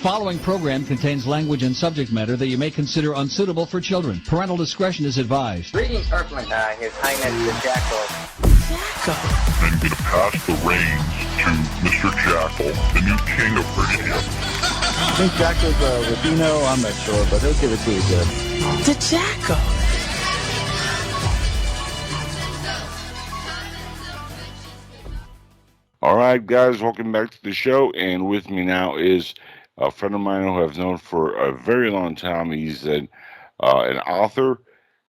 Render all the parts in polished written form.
following program contains language and subject matter that you may consider unsuitable for children. Parental discretion is advised. Greetings, Earthling. His Highness the Jackal. I'm going to pass the reins to Mr. Jackal, the new king of radio. I think Jackal's Espino. I'm not sure, but he'll give it to you good. The Jackal. All right, guys, welcome back to the show. And with me now is a friend of mine who I've known for a very long time. He's an author.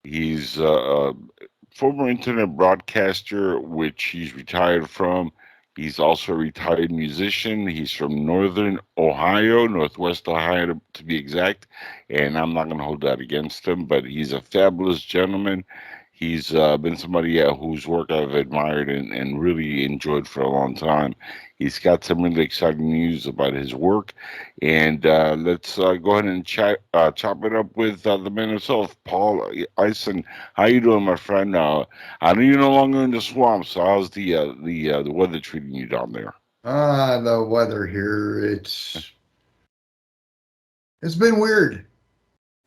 He's a former internet broadcaster, which he's retired from. He's also a retired musician. He's from Northern Ohio, Northwest Ohio to be exact. And I'm not going to hold that against him, but he's a fabulous gentleman. He's been somebody whose work I've admired and really enjoyed for a long time. He's got some really exciting news about his work. And let's go ahead and chop it up with the man himself, Paul Ieson. How you doing, my friend? I know you're no longer in the swamp, so how's the weather treating you down there? The weather here, it's been weird.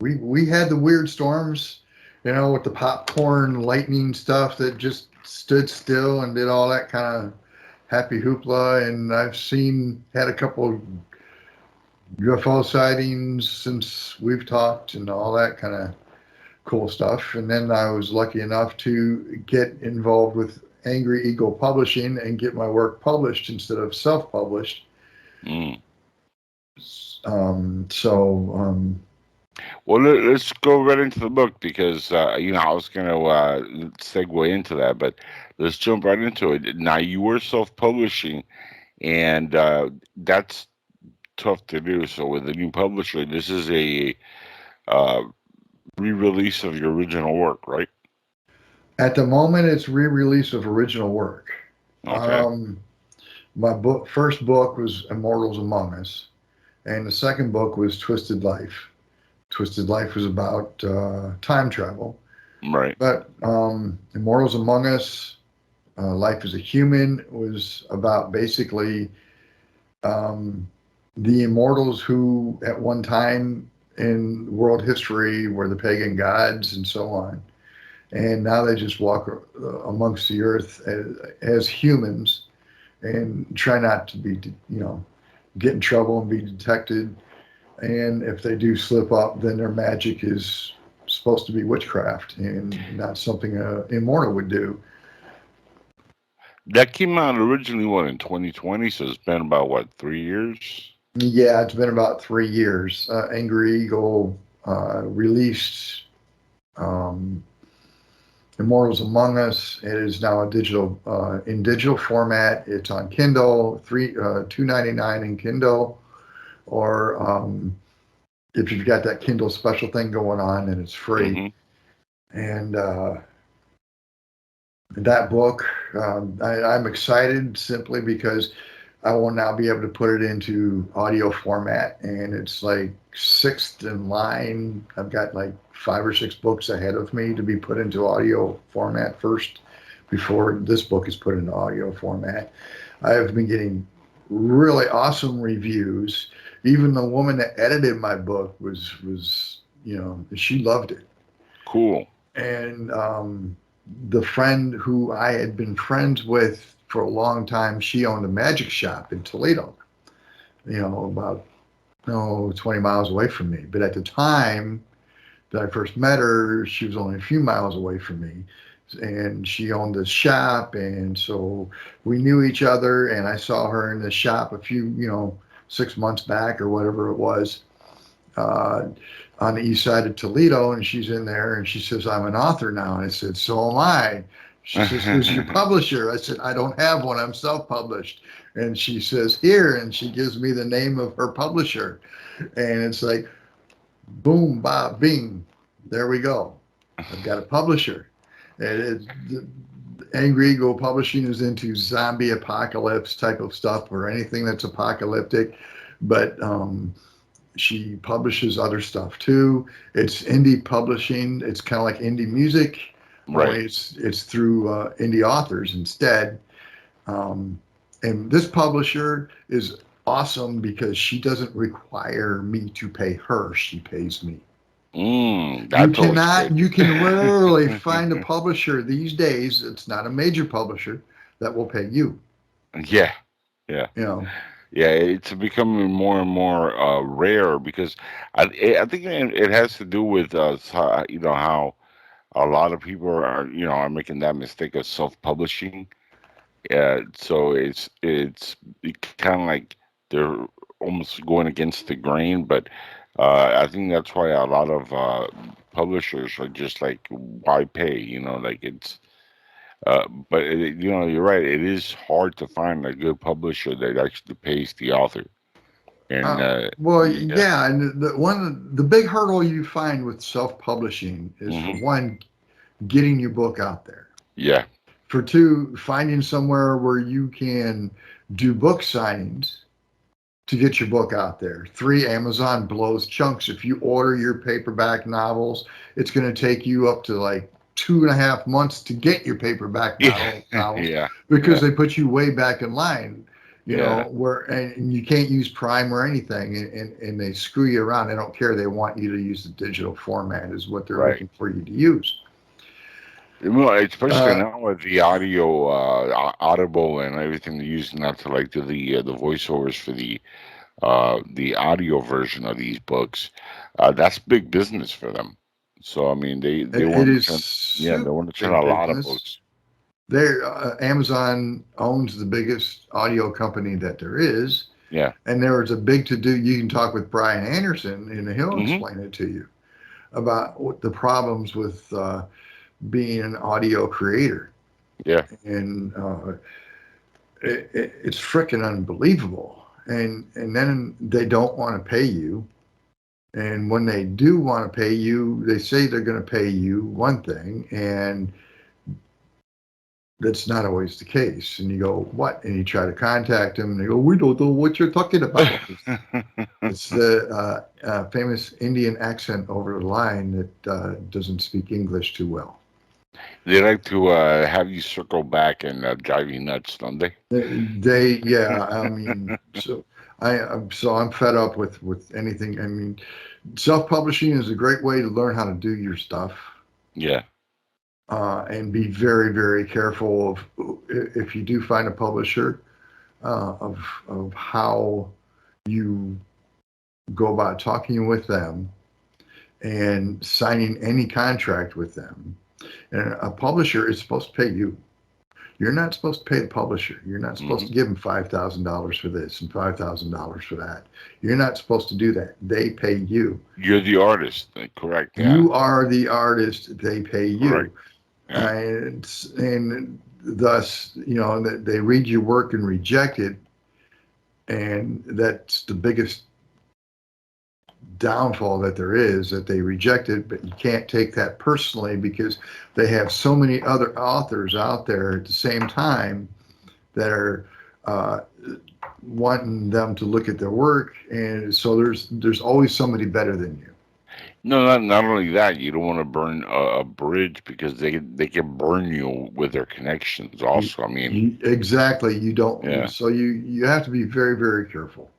We had the weird storms, with the popcorn lightning stuff that just stood still and did all that kind of happy hoopla. And I've had a couple UFO sightings since we've talked and all that kind of cool stuff. And then I was lucky enough to get involved with Angry Eagle Publishing and get my work published instead of self-published. Well, let's go right into the book because, I was going to segue into that, but let's jump right into it. Now, you were self-publishing, and that's tough to do. So with a new publisher, this is a re-release of your original work, right? At the moment, it's re-release of original work. Okay. My first book was Immortals Among Us, and the second book was Twisted Life. Twisted Life was about time travel. Right. But Immortals Among Us, Life as a Human, was about basically the immortals who at one time in world history were the pagan gods and so on. And now they just walk amongst the earth as humans and try not to be, get in trouble and be detected. And if they do slip up, then their magic is supposed to be witchcraft and not something an immortal would do. That came out originally, in 2020? So it's been about, 3 years? Yeah, it's been about 3 years. Angry Eagle released Immortals Among Us. It is now in digital format. It's on Kindle, $2.99 in Kindle. Or if you've got that Kindle special thing going on, then it's free. Mm-hmm. And that book, I'm excited simply because I will now be able to put it into audio format, and it's like sixth in line. I've got like 5 or 6 books ahead of me to be put into audio format first before this book is put into audio format. I have been getting really awesome reviews. Even the woman that edited my book was she loved it. Cool. And the friend who I had been friends with for a long time, she owned a magic shop in Toledo, about 20 miles away from me. But at the time that I first met her, she was only a few miles away from me. And she owned this shop, and so we knew each other, and I saw her in the shop a few, 6 months back or whatever it was, on the east side of Toledo, and she's in there, and she says, "I'm an author now." And I said, "So am I." She says, "Who's your publisher?" I said, "I don't have one. I'm self-published." And she says, "Here," and she gives me the name of her publisher. And it's like, boom, bop, bing, there we go. I've got a publisher. And Angry Eagle Publishing is into zombie apocalypse type of stuff or anything that's apocalyptic, but she publishes other stuff too. It's indie publishing. It's kind of like indie music, right? Only it's through indie authors instead. And this publisher is awesome because she doesn't require me to pay her. She pays me. That's You can rarely find a publisher these days. It's not a major publisher that will pay you. Yeah. You know. Yeah, it's becoming more and more rare because I think it has to do with how a lot of people are making that mistake of self-publishing. So it's kind of like they're almost going against the grain, but I think that's why a lot of publishers are just like, why pay? Like it's. But you're right. It is hard to find a good publisher that actually pays the author. And yeah, and the big hurdle you find with self-publishing is for one, getting your book out there. Yeah. For two, finding somewhere where you can do book signings to get your book out there. Three, Amazon blows chunks. If you order your paperback novels, it's going to take you up to like 2.5 months to get your paperback novels because they put you way back in line. You know, and you can't use Prime or anything, and they screw you around. They don't care. They want you to use the digital format is what they're looking for you to use. Well, especially now with the audio, Audible and everything they're using now to like do the voiceovers for the audio version of these books. That's big business for them. So I mean, they want to turn a lot of books. Amazon owns the biggest audio company that there is. Yeah. And there was a big to-do. You can talk with Brian Anderson, and he'll explain it to you about what the problems with being an audio creator. Yeah. And it's freaking unbelievable. And then they don't want to pay you. And when they do want to pay you, they say they're going to pay you one thing, and that's not always the case. And you go, what? And you try to contact them, and they go, we don't know what you're talking about. It's the famous Indian accent over the line that doesn't speak English too well. They like to have you circle back and drive you nuts, don't they? I mean, I'm fed up with anything. I mean, self-publishing is a great way to learn how to do your stuff. Yeah. And be very, very careful of if you do find a publisher of how you go about talking with them and signing any contract with them. And a publisher is supposed to pay you. You're not supposed to pay the publisher. You're not supposed to give them $5,000 for this and $5,000 for that. You're not supposed to do that. They pay you. You're the artist, correct? Yeah. You are the artist. They pay you. Correct. Yeah. And thus, they read your work and reject it. And that's the biggest downfall that there is, that they reject it, but you can't take that personally because they have so many other authors out there at the same time that are wanting them to look at their work, and so there's always somebody better than you. No, not only that, you don't want to burn a bridge because they can burn you with their connections also. I mean, exactly, you don't. So you have to be very, very careful.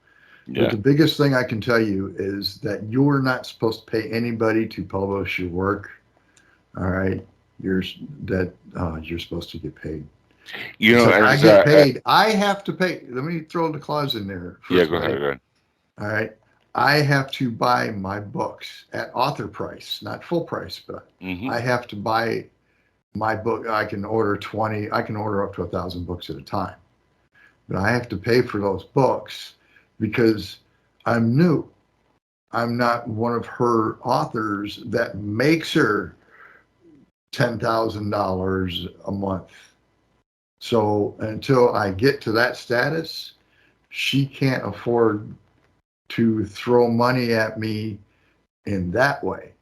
But the biggest thing I can tell you is that you're not supposed to pay anybody to publish your work. All right, you're supposed to get paid. I get paid. I have to pay. Let me throw the clause in there. Go ahead. All right, I have to buy my books at author price, not full price, but I have to buy my book. I can order 20. I can order up to 1,000 books at a time, but I have to pay for those books. Because I'm new. I'm not one of her authors that makes her $10,000 a month. So until I get to that status, she can't afford to throw money at me in that way.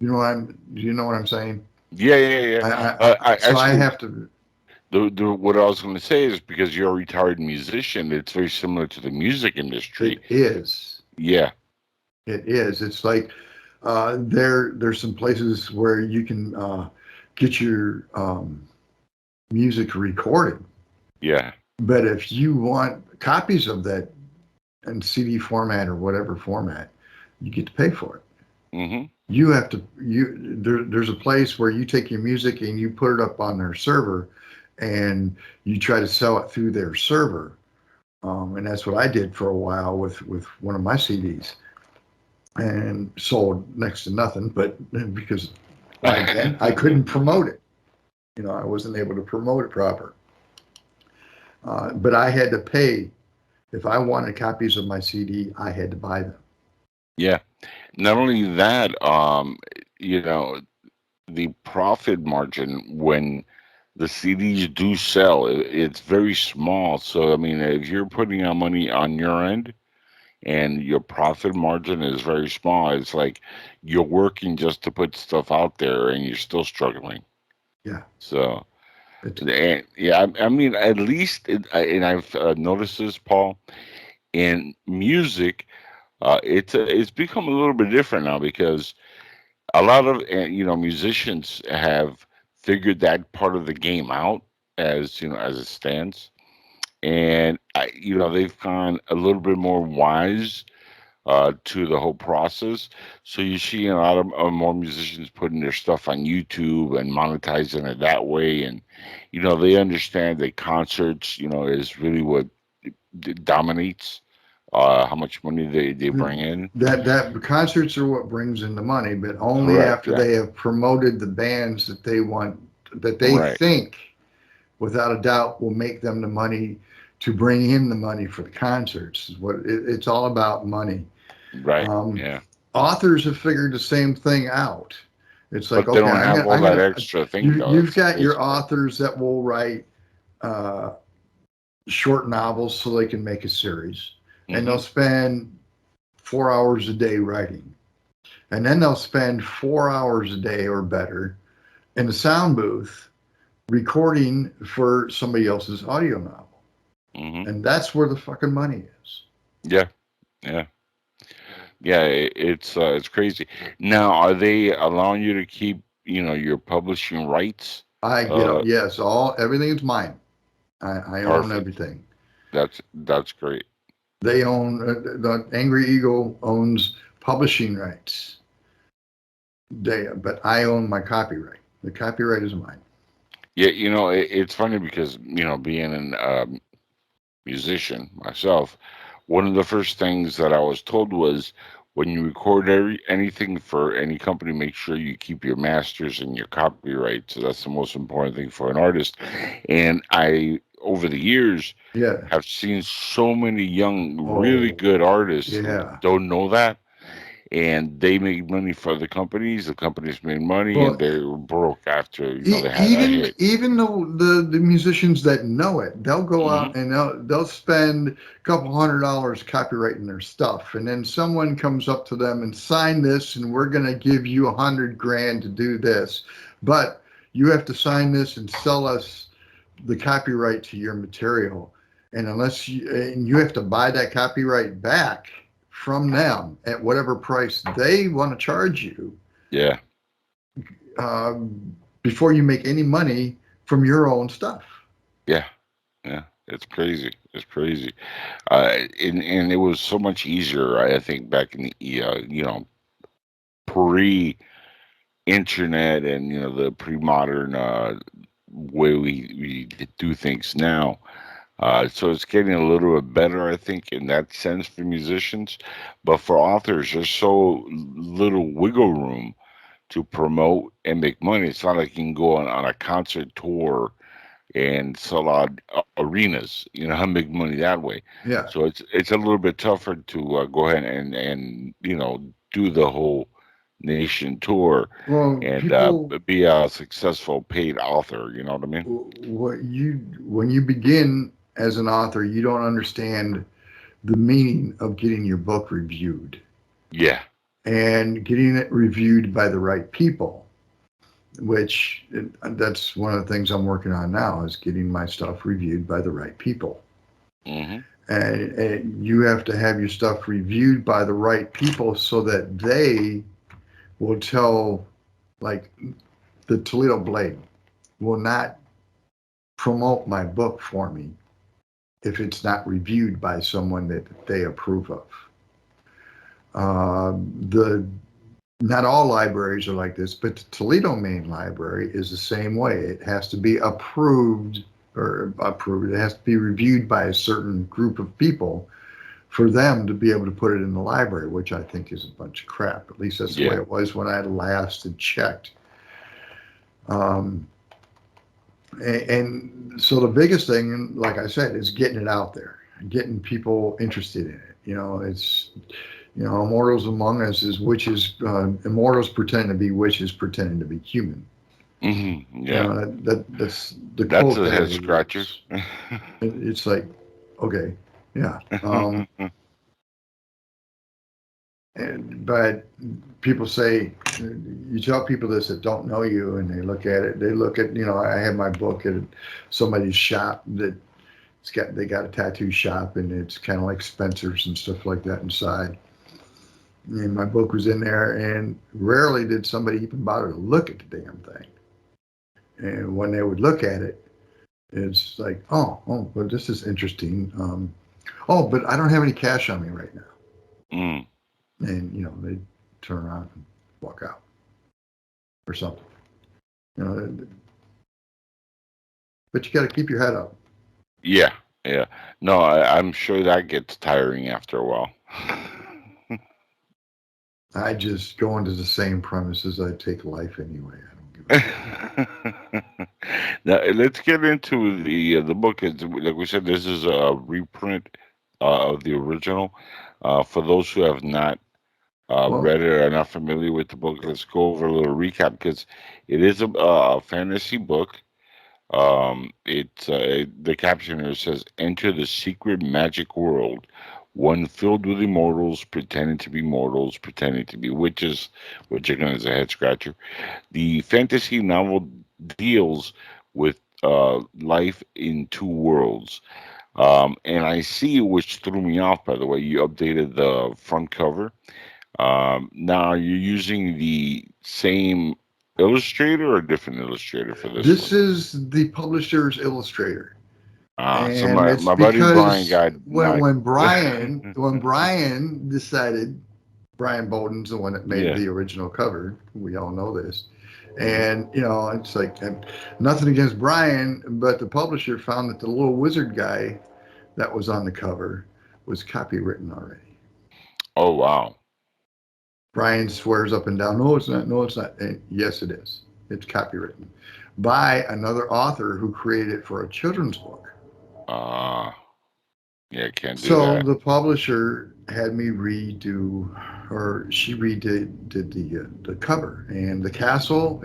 Do you know what I'm saying? Yeah. I have to. What I was going to say is because you're a retired musician, it's very similar to the music industry. It is. Yeah. It is. It's like there's some places where you can get your music recorded. Yeah. But if you want copies of that in CD format or whatever format, you get to pay for it. Mm-hmm. You have to. There's a place where you take your music and you put it up on their server, and you try to sell it through their server. And that's what I did for a while with one of my CDs, and sold next to nothing. But because again, I couldn't promote it, I wasn't able to promote it proper. But I had to pay. If I wanted copies of my CD, I had to buy them. Yeah. Not only that, the profit margin when the CDs do sell, it's very small. So, I mean, if you're putting out money on your end and your profit margin is very small, it's like you're working just to put stuff out there and you're still struggling. Yeah. So, I mean, at least, and I've noticed this, Paul, in music, it's become a little bit different now because a lot of musicians have figured that part of the game out as it stands, and they've gone a little bit more wise to the whole process. So you see a lot of more musicians putting their stuff on YouTube and monetizing it that way, and they understand that concerts is really what dominates how much money they bring in. That concerts are what brings in the money, but only Correct, after yeah. they have promoted the bands that they want, that they Right. think, without a doubt, will make them the money to bring in the money for the concerts. Is what it's all about, money. Right. Yeah. Authors have figured the same thing out. It's like, But they okay, don't have all that gonna, extra thing, though. you've got your Basically. authors that will write short novels so they can make a series. And they'll spend 4 hours a day writing. And then they'll spend 4 hours a day or better in the sound booth recording for somebody else's audio novel. And that's where the fucking money is. Yeah. It's crazy. Now, are they allowing you to keep your publishing rights? Yes, everything is mine. I own everything. That's great. They own the Angry Eagle owns publishing rights. But I own my copyright. The copyright is mine. Yeah, it's funny because being a musician myself, one of the first things that I was told was when you record anything for any company, make sure you keep your masters and your copyright. So that's the most important thing for an artist. And I, over the years, have seen so many young, really good artists who don't know that. And they make money for the companies make money, and they're broke after they had that hit. Even though the musicians that know it, they'll go out and they'll spend a couple $100 copyrighting their stuff, and then someone comes up to them and sign this, and we're going to give you $100,000 to do this, but you have to sign this and sell us the copyright to your material, and you have to buy that copyright back from them at whatever price they want to charge you. Yeah. Before you make any money from your own stuff. Yeah. It's crazy. And it was so much easier, I think, back in the pre-internet and the pre-modern way we do things now. So it's getting a little bit better, I think, in that sense for musicians. But for authors, there's so little wiggle room to promote and make money. It's not like you can go on a concert tour and sell out arenas, and make money that way. Yeah. So it's a little bit tougher to go ahead and do the whole nation tour and be a successful paid author. You know what I mean? When you begin as an author, you don't understand the meaning of getting your book reviewed. Yeah. And getting it reviewed by the right people, which that's one of the things I'm working on now, is getting my stuff reviewed by the right people. And you have to have your stuff reviewed by the right people so that they will tell, like the Toledo Blade will not promote my book for me if it's not reviewed by someone that they approve of. Not all libraries are like this, but the Toledo Main Library is the same way. It has to be approved. It has to be reviewed by a certain group of people for them to be able to put it in the library, which I think is a bunch of crap. At least that's the way it was when I last had checked. And so the biggest thing, like I said, is getting it out there, getting people interested in it. It's, Immortals Among Us is witches, immortals pretending to be witches, pretending to be human. Mm-hmm. Yeah. That's the That's a head scratcher. It's like, okay, yeah. But people say, you tell people this that don't know you, and they look at it. They look at, I have my book at somebody's shop they got a tattoo shop, and it's kind of like Spencer's and stuff like that inside. And my book was in there, and rarely did somebody even bother to look at the damn thing. And when they would look at it, it's like, oh, well, this is interesting. But I don't have any cash on me right now. Mm. And, they turn around and walk out or something. But you got to keep your head up. Yeah. No, I'm sure that gets tiring after a while. I just go into the same premises. I take life anyway. I don't give a Now, let's get into the book. Like we said, this is a reprint of the original. For those who have not read it or are not familiar with the book, let's go over a little recap, because it is a fantasy book. It's the caption here says, "Enter the secret magic world, one filled with immortals pretending to be mortals, pretending to be witches," which again is a head scratcher. The fantasy novel deals with life in two worlds. And I see, which threw me off, by the way, you updated the front cover. Now you're using the same illustrator or a different illustrator for this? This one? is the publisher's illustrator. So my buddy Brian got when Brian decided, Brian Bolden's the one that made the original cover. We all know this. And, it's like, nothing against Brian, but the publisher found that the little wizard guy that was on the cover was copywritten already. Oh, wow. Brian swears up and down, no, it's not. And yes, it is. It's copywritten by another author who created it for a children's book. Can't do that. So the publisher had me she redid the cover, and the castle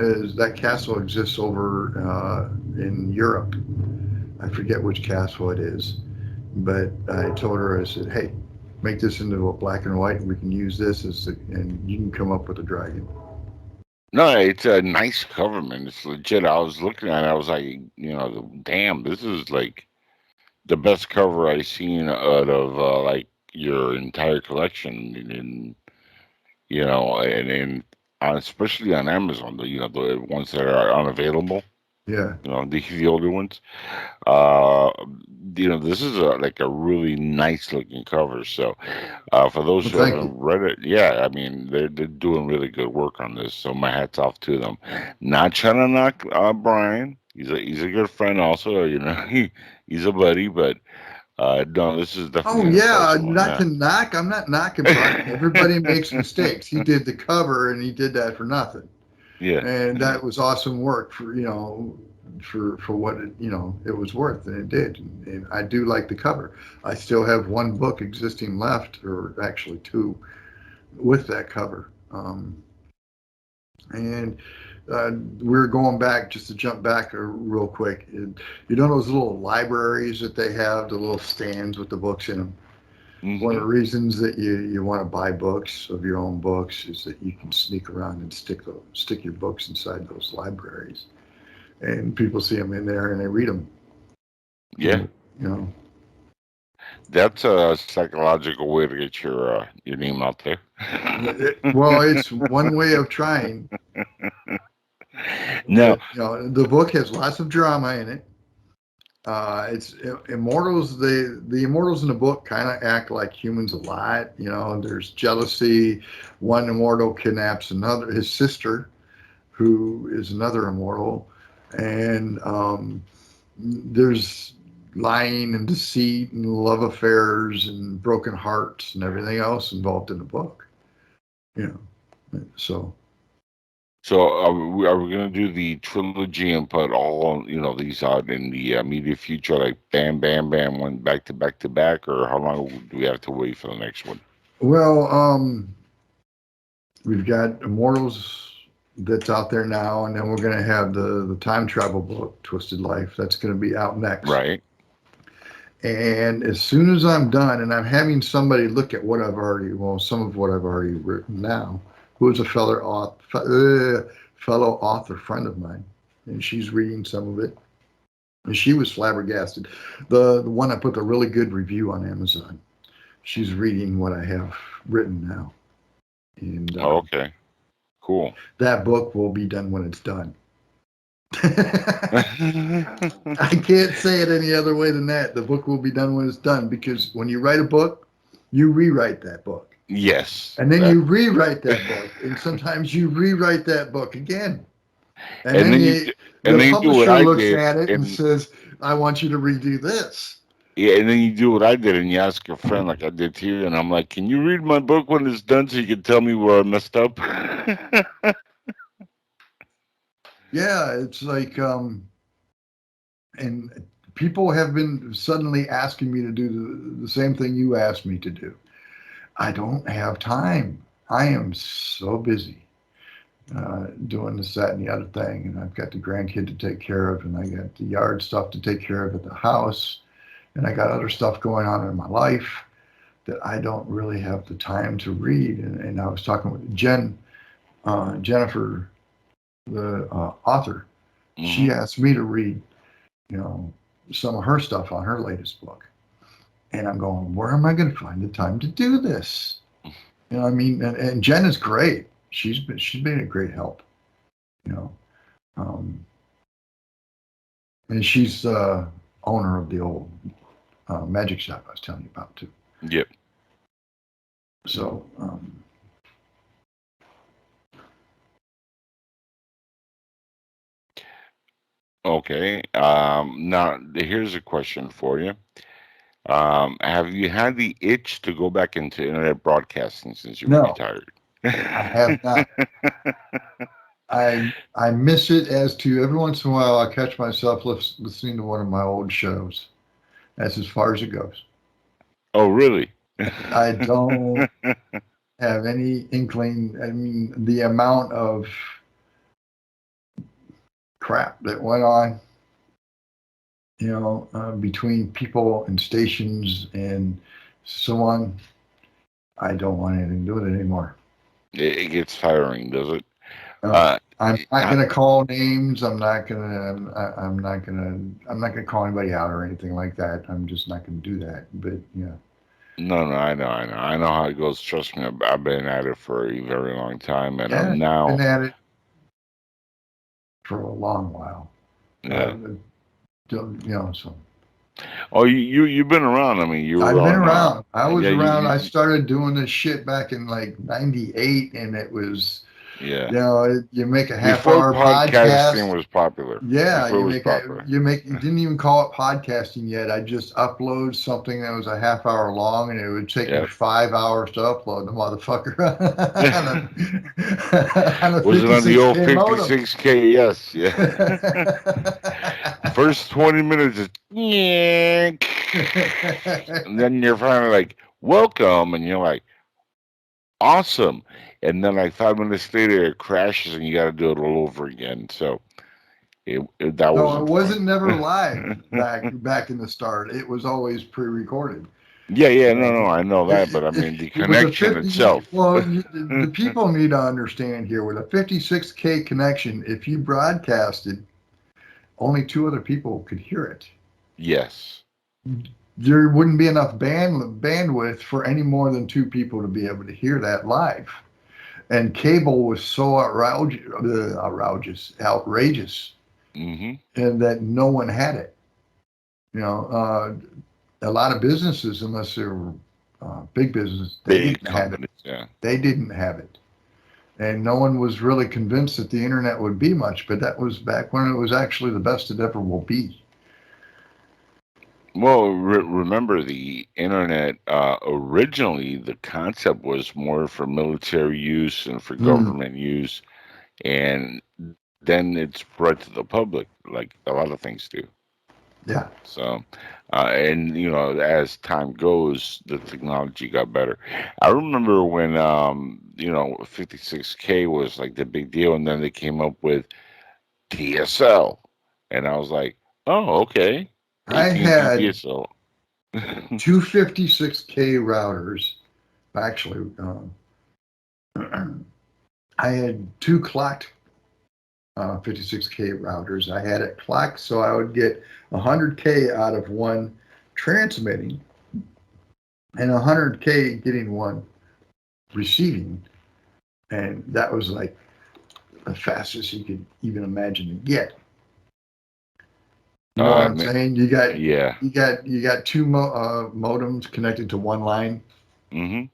exists over in Europe. I forget which castle it is, but I told her, I said, hey, make this into a black and white, and we can use this and you can come up with a dragon. No, it's a nice cover, man. It's legit. I was looking at it, I was like, damn, this is like the best cover I've seen out of like your entire collection, and especially on Amazon, the ones that are unavailable. Yeah. The older ones. This is like a really nice looking cover. So, for those who haven't read it, I mean, they're doing really good work on this. So my hat's off to them. Not trying to knock Brian. He's a good friend also. He's a buddy, but no, this is definitely. To knock. I'm not knocking Brian. Everybody makes mistakes. He did the cover, and he did that for nothing. Yeah. And that was awesome work for what it was worth, and it did. And I do like the cover. I still have one book existing left, or actually two, with that cover. We're going back, just to jump back real quick. Those little libraries that they have, the little stands with the books in them. Mm-hmm. One of the reasons that you want to buy books of your own books is that you can sneak around and stick your books inside those libraries, and people see them in there and they read them. Yeah, that's a psychological way to get your name out there. Well, it's one way of trying. No, the book has lots of drama in it. It's immortals. The immortals in the book kind of act like humans a lot. There's jealousy. One immortal kidnaps his sister, who is another immortal, and there's lying and deceit and love affairs and broken hearts and everything else involved in the book. So. So are we going to do the trilogy and put all these out in the immediate future, like bam, bam, bam, one back to back to back, or how long do we have to wait for the next one? Well, we've got Immortals that's out there now, and then we're going to have the time travel book, Twisted Life, that's going to be out next. Right. And as soon as I'm done, and I'm having somebody look at some of what I've already written now, who is a fellow author friend of mine, and she's reading some of it, and she was flabbergasted. The one I put the really good review on Amazon, she's reading what I have written now. And okay, cool. That book will be done when it's done. I can't say it any other way than that. The book will be done when it's done, because when you write a book, you rewrite that book. Yes. And then you rewrite that book, and sometimes you rewrite that book again. And then the publisher looks at it and says, I want you to redo this. Yeah, and then you do what I did, and you ask a friend like I did to you, and I'm like, can you read my book when it's done so you can tell me where I messed up? Yeah, it's like, and people have been suddenly asking me to do the same thing you asked me to do. I don't have time. I am so busy doing this, that, and the other thing. And I've got the grandkid to take care of, and I got the yard stuff to take care of at the house. And I got other stuff going on in my life that I don't really have the time to read. And I was talking with Jennifer, the author. Mm-hmm. She asked me to read, some of her stuff on her latest book. And I'm going, where am I going to find the time to do this? And Jen is great. She's been a great help, and she's the owner of the old magic shop I was telling you about too. Yep. So, okay. Now here's a question for you. Have you had the itch to go back into internet broadcasting since you were retired? I have not. I miss it as to every once in a while I catch myself listening to one of my old shows. That's as far as it goes. Oh, really? I don't have any inkling. I mean, the amount of crap that went on, between people and stations and so on, I don't want anything to do with it anymore. It gets tiring, does it? I'm not going to call names. I'm not going to call anybody out or anything like that. I'm just not going to do that. But yeah. No, I know how it goes. Trust me, I've been at it for a very long time, and I'm now been at it for a long while. Yeah. So. Oh, you've been around. I mean, I've been around. I was around. I started doing this shit back in like '98, and it was. Yeah. You make a half-hour podcast. Podcasting was popular. Yeah, you didn't even call it podcasting yet. I just upload something that was a half hour long, and it would take me 5 hours to upload the motherfucker. Was it on the old 56K? Yes. Yeah. First 20 minutes is and then you're finally like, welcome, and you're like, awesome. And then like 5 minutes later, it crashes and you got to do it all over again. So it wasn't never live back in the start. It was always pre-recorded. Yeah, no, I know that, but I mean the connection itself. Well, the people need to understand here, with a 56K connection, if you broadcasted, only 2 other people could hear it. Yes. There wouldn't be enough bandwidth for any more than 2 people to be able to hear that live. And cable was so outrageous, mm-hmm. and that no one had it. A lot of businesses, unless they're big business, Big companies, yeah. They didn't have it. And no one was really convinced that the internet would be much, but that was back when it was actually the best it ever will be. Well, remember the internet, originally the concept was more for military use and for government use, and then it spread to the public like a lot of things do. Yeah. So, and as time goes, the technology got better. I remember when 56K was like the big deal, and then they came up with DSL, and I was like, oh, okay, I AT&T had DSL. two 56K routers. Actually, I had two clocked 56K routers. I had it clocked so I would get 100K out of one transmitting and 100K getting one receiving. And that was like the fastest you could even imagine to get. You know what I'm saying? You got two modems connected to one line. Mm-hmm.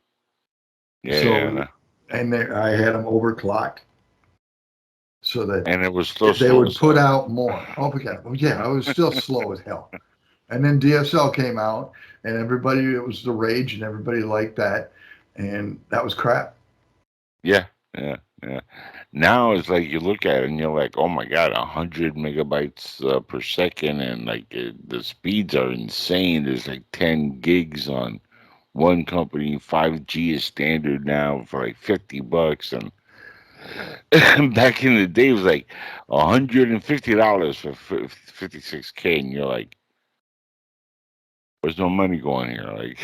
Yeah. So, and I had them overclocked. So that and it was still they would put out more. Oh yeah, it was still slow as hell. And then DSL came out, and it was the rage, and everybody liked that, and that was crap. Yeah. Now it's like you look at it and you're like, oh my god, 100 megabytes per second, and like the speeds are insane. There's like 10 gigs on one company. 5G is standard now for like $50, and back in the day, it was like $150 for 56K, and you're like, "There's no money going here." Like,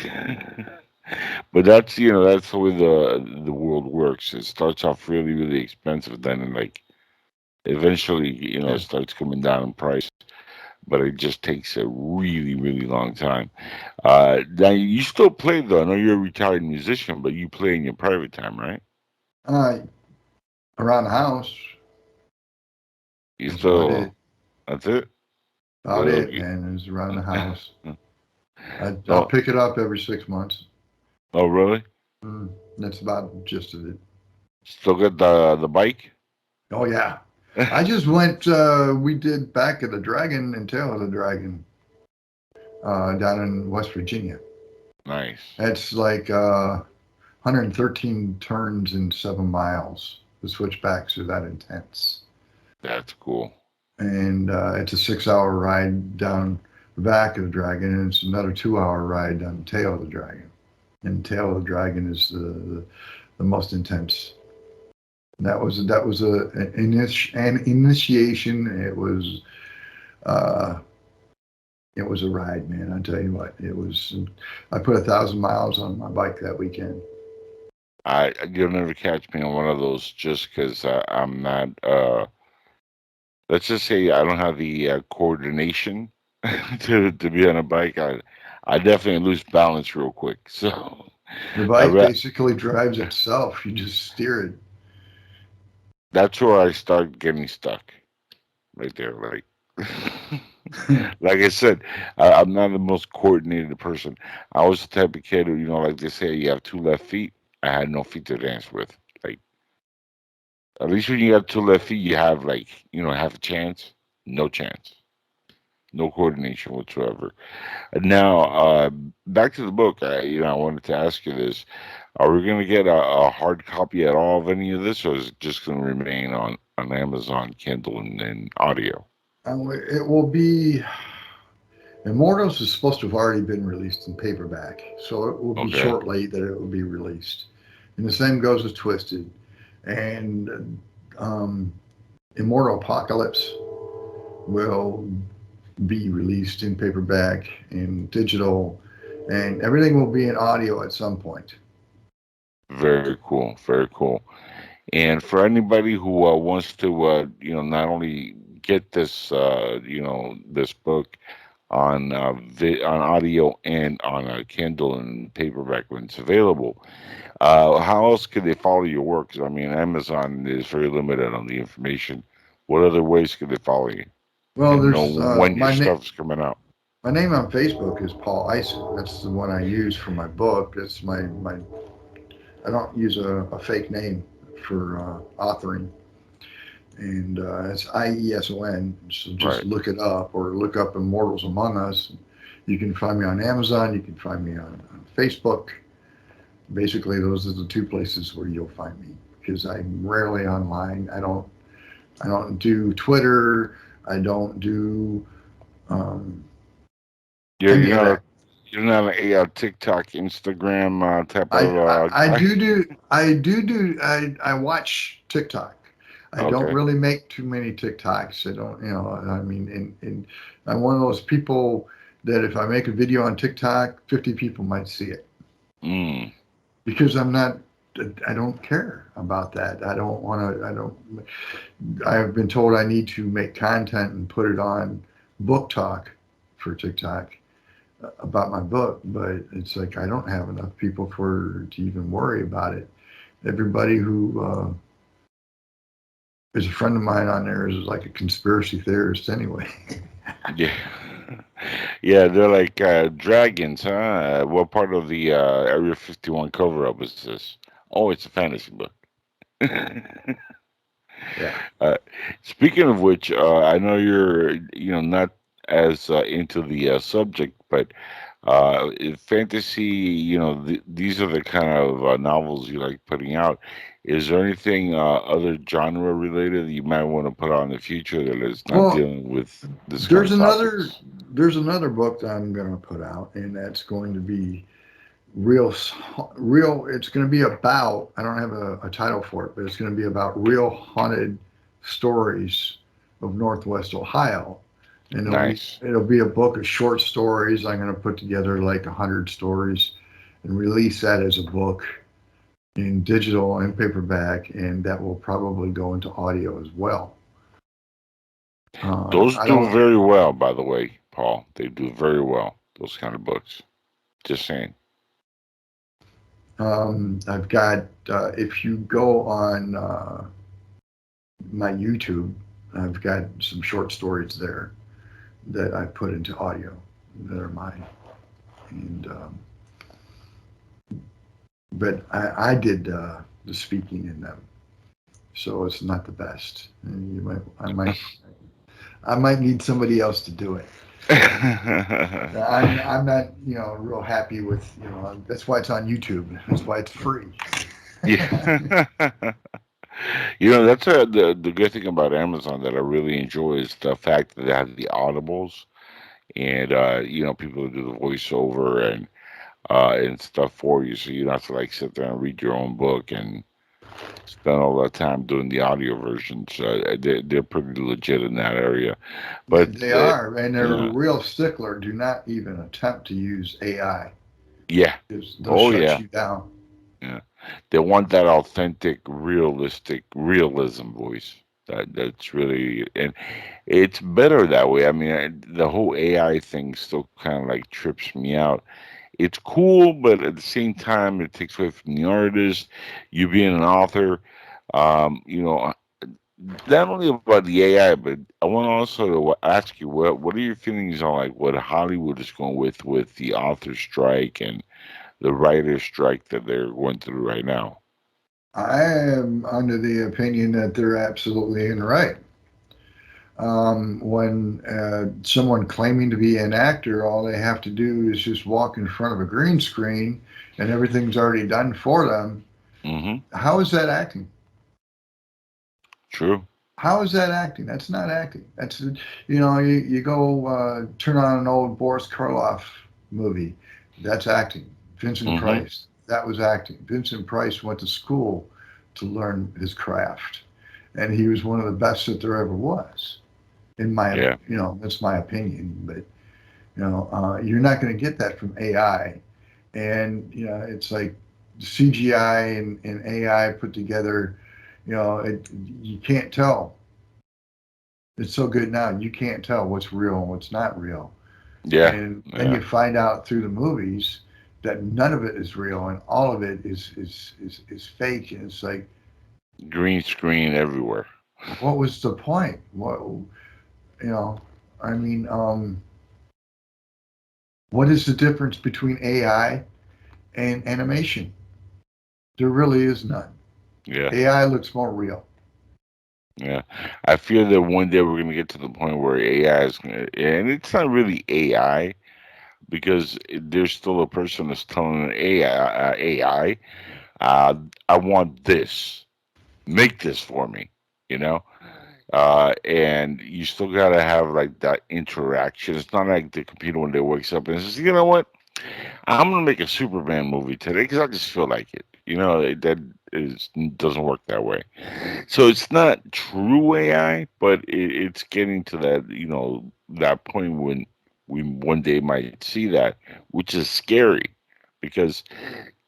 but that's that's the way the world works. It starts off really really expensive, then like eventually it starts coming down in price. But it just takes a really really long time. Now you still play though. I know you're a retired musician, but you play in your private time, right? Around the house. You still. That's it. About it, man. It's around the house. I'll pick it up every 6 months. Oh, really? That's about the gist of it. Still got the bike? Oh, yeah. I just went, we did Back of the Dragon and Tail of the Dragon down in West Virginia. Nice. It's like 113 turns in 7 miles. The switchbacks are that intense. That's cool. And it's a 6-hour ride down the Back of the Dragon, and it's another 2-hour ride down the Tail of the Dragon. And Tail of the Dragon is the most intense. And that was an initiation. It was a ride, man. I tell you what, it was. I put 1,000 miles on my bike that weekend. You'll never catch me on one of those just because I'm not. Let's just say I don't have the coordination to be on a bike. I definitely lose balance real quick. So the bike basically drives itself. You just steer it. That's where I start getting stuck. Right there, like. Like I said, I'm not the most coordinated person. I was the type of kid who, like they say, you have 2 left feet. I had no feet to dance with. Like, at least when you have 2 left feet, you have like, half a chance. No chance. No coordination whatsoever. And now, back to the book. I wanted to ask you this: are we going to get a hard copy at all of any of this, or is it just going to remain on Amazon, Kindle, and audio? It will be. Immortals is supposed to have already been released in paperback, so it will be shortly that it will be released. And the same goes with Twisted. And Immortal Apocalypse will be released in paperback, in digital, and everything will be in audio at some point. Very cool, very cool. And for anybody who wants to, not only get this, this book on audio and on Kindle and paperback when it's available, how else could they follow your work? 'Cause, I mean, Amazon is very limited on the information. What other ways could they follow you? Well, there's when your stuff's coming out. My name on Facebook is Paul Ieson. That's the one I use for my book. That's my I don't use a fake name for authoring. And it's Ieson. So just Right. look it up or look up Immortals Among Us. You can find me on Amazon. You can find me on Facebook. Basically, those are the two places where you'll find me because I'm rarely online. I don't do Twitter. I don't do You're any you're of not that. a you're not a TikTok, Instagram type of I guy. I watch TikTok. I don't Okay. really make too many TikToks. I don't, I mean, and I'm one of those people that if I make a video on TikTok, 50 people might see it Mm. because I don't care about that. I've been told I need to make content and put it on Book Talk for TikTok about my book, but it's like I don't have enough people to even worry about it. Everybody who is a friend of mine on there is like a conspiracy theorist anyway. Yeah. Yeah, they're like dragons, huh? What part of the Area 51 cover up is this? Oh, it's a fantasy book. Yeah. uh, Speaking of which, I know you're, not as into the subject, but fantasy, these are the kind of novels you like putting out. Is there anything other genre related that you might want to put out in the future that is not Well, dealing with this kind there's of another topics? there's another book that I'm going to put out, and that's going to be real. It's going to be about. I don't have a title for it, but it's going to be about real haunted stories of Northwest Ohio, and Nice. it'll be a book of short stories. I'm going to put together like 100 stories and release that as a book in digital and paperback, and that will probably go into audio as well. Those I do don't. very well, by the way, Paul. They do very well, those kind of books. Just saying. I've got. If you go on my YouTube, I've got some short stories there that I put into audio that are mine, and but I did the speaking in them, so it's not the best. And I might need somebody else to do it. I'm not real happy with that's why it's on YouTube. That's why it's free. Yeah. That's the good thing about Amazon that I really enjoy is the fact that they have the audibles and people who do the voiceover and stuff for you, so you don't have to like sit there and read your own book and spend all that time doing the audio versions. They're pretty legit in that area. But They are, and they're a yeah, real stickler. Do not even attempt to use AI yeah, because they'll oh shut yeah, you down. yeah. They want that authentic, realistic realism voice. That's really, and it's better that way. I mean, the whole AI thing still kind of like trips me out. It's cool, but at the same time, it takes away from the artist. You being an author, um, you know, not only about the AI, but I want also to ask you what are your feelings on like what Hollywood is going with the author strike and the writer strike that they're going through right now. I am under the opinion that they're absolutely in the right. When someone claiming to be an actor, all they have to do is just walk in front of a green screen and everything's already done for them. Mm-hmm. How is that acting? True. How is that acting? That's not acting. You go turn on an old Boris Karloff movie. That's acting. Vincent Mm-hmm. Price, that was acting. Vincent Price went to school to learn his craft, and he was one of the best that there ever was. Yeah. That's my opinion, but you're not going to get that from AI. And it's like CGI and AI put together. You can't tell. It's so good now. You can't tell what's real and what's not real. Yeah. And then Yeah. you find out through the movies that none of it is real and all of it is fake. And it's like, Green screen everywhere. what was the point? What you know? I mean, What is the difference between AI and animation? There really is none. Yeah. AI looks more real. Yeah. I feel that one day we're going to get to the point where AI is going to, and it's not really AI because there's still a person that's telling an AI, uh, I want this, make this for me, you know? And you still got to have like that interaction. It's not like the computer one day wakes up and says, you know what? I'm gonna make a Superman movie today because I just feel like it. That is doesn't work that way. So it's not true AI, but it's getting to that that point when we one day might see that, which is scary because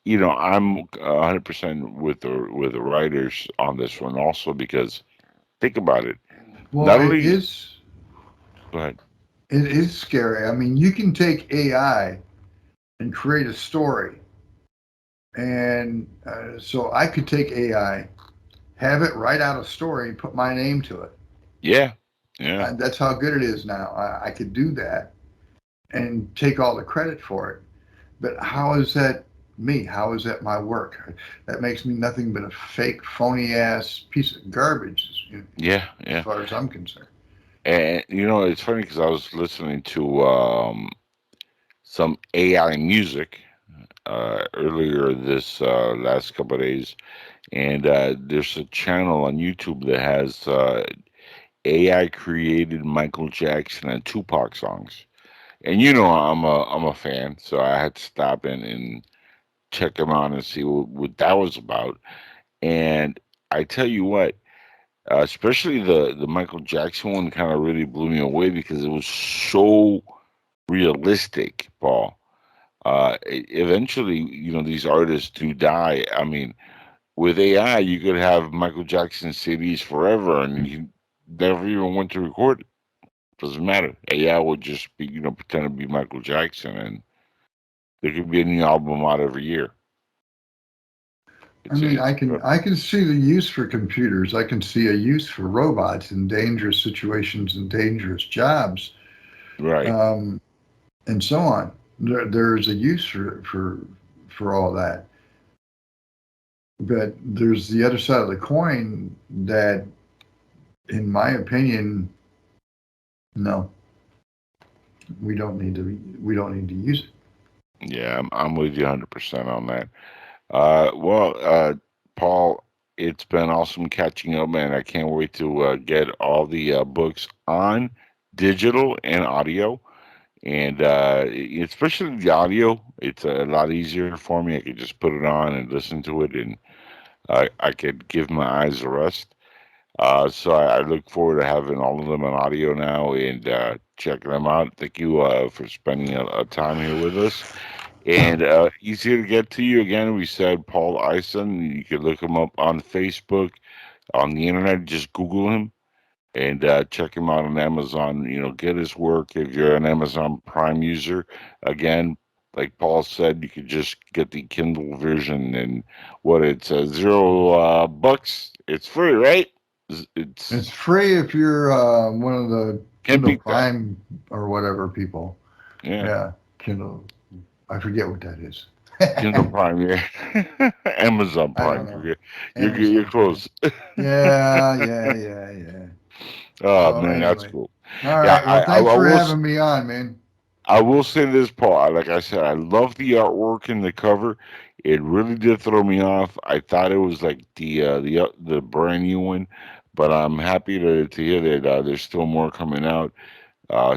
I'm 100% with the writers on this one also because think about it. Well, Not only go ahead. it is scary. I mean, you can take AI and create a story, and so I could take AI, have it write out a story, and put my name to it. Yeah, yeah, That's how good it is now. I could do that and take all the credit for it. But how is that me? How is that my work? That makes me nothing but a fake, phony ass piece of garbage, yeah, as yeah. far as I'm concerned. And it's funny because I was listening to some AI music earlier this last couple of days, and there's a channel on YouTube that has AI created Michael Jackson and Tupac songs. And I'm a fan, so I had to stop and check them out and see what that was about. And I tell you what, especially the Michael Jackson one kind of really blew me away because it was so realistic, Paul. Eventually, these artists do die. I mean, with AI, you could have Michael Jackson CDs forever, and he never even went to record it. Doesn't matter. AI would just be, pretend to be Michael Jackson, and there could be a new album out every year. I mean, It's I can see the use for computers. I can see a use for robots in dangerous situations and dangerous jobs, right. and so on. There's a use for all that. But there's the other side of the coin that, in my opinion, no, we don't need to use it. Yeah, I'm with you 100% on that. Paul, it's been awesome catching up, man. I can't wait to get all the books on digital and audio. And especially the audio, it's a lot easier for me. I could just put it on and listen to it, and I could give my eyes a rest. So I look forward to having all of them on audio now and checking them out. Thank you for spending a time here with us. And easier to get to you again. We said Paul Ieson. You can look him up on Facebook, on the internet. Just Google him and check him out on Amazon. Get his work if you're an Amazon Prime user. Again, like Paul said, you could just get the Kindle version and what it's $0. It's free, right? It's free if you're one of the Can't Kindle beat that. Prime or whatever people. Yeah, Yeah, Kindle. I forget what that is. Kindle Prime, yeah. Amazon I don't Prime. know. You're Amazon close. Yeah. Oh So man, that's anyway, cool. all Yeah, right. Well, I thanks for will. having me on, man. I will say this, Paul. Like I said, I love the artwork and the cover. It really did throw me off. I thought it was like the brand new one, but I'm happy to hear that there's still more coming out.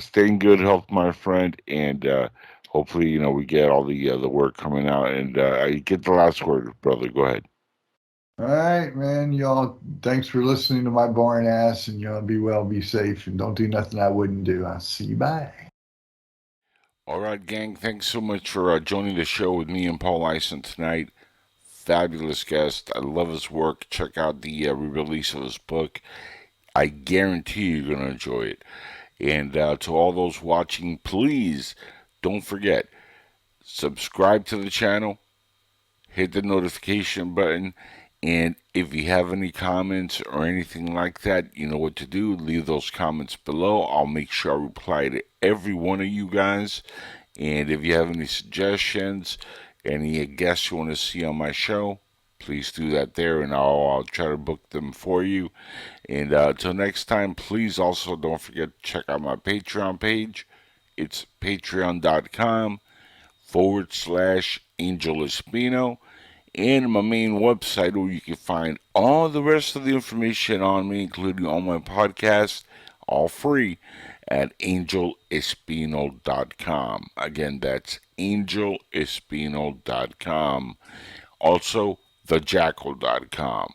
Stay in good health, my friend, and hopefully, we get all the work coming out. And I get the last word, brother. Go ahead. All right, man. Y'all, thanks for listening to my boring ass, and y'all be well, be safe, and don't do nothing I wouldn't do. I'll see you. Bye. All right, gang. Thanks so much for joining the show with me and Paul Ieson tonight. Fabulous guest. I love his work. Check out the re-release of his book. I guarantee you're going to enjoy it. And to all those watching, please don't forget, subscribe to the channel, hit the notification button, and if you have any comments or anything like that, you know what to do. Leave those comments below. I'll make sure I reply to every one of you guys. And if you have any suggestions, any guests you want to see on my show, please do that there, and I'll try to book them for you. And until next time, please also don't forget to check out my Patreon page. It's patreon.com/Angel Espino, and my main website where you can find all the rest of the information on me, including all my podcasts, all free, at angelespino.com. Again, that's angelespino.com. Also, thejackal.com.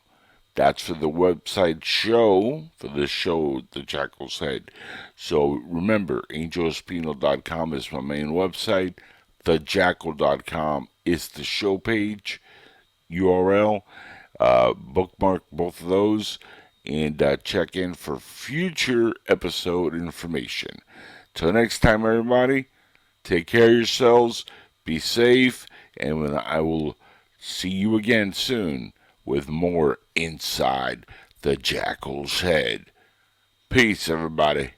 That's for the website show, for the show The Jackal's Head. So remember, angelespino.com is my main website. Thejackal.com is the show page URL. Bookmark both of those and check in for future episode information. Till next time, everybody, take care of yourselves, be safe, and I will see you again soon with more Inside the Jackal's Head. Peace, everybody.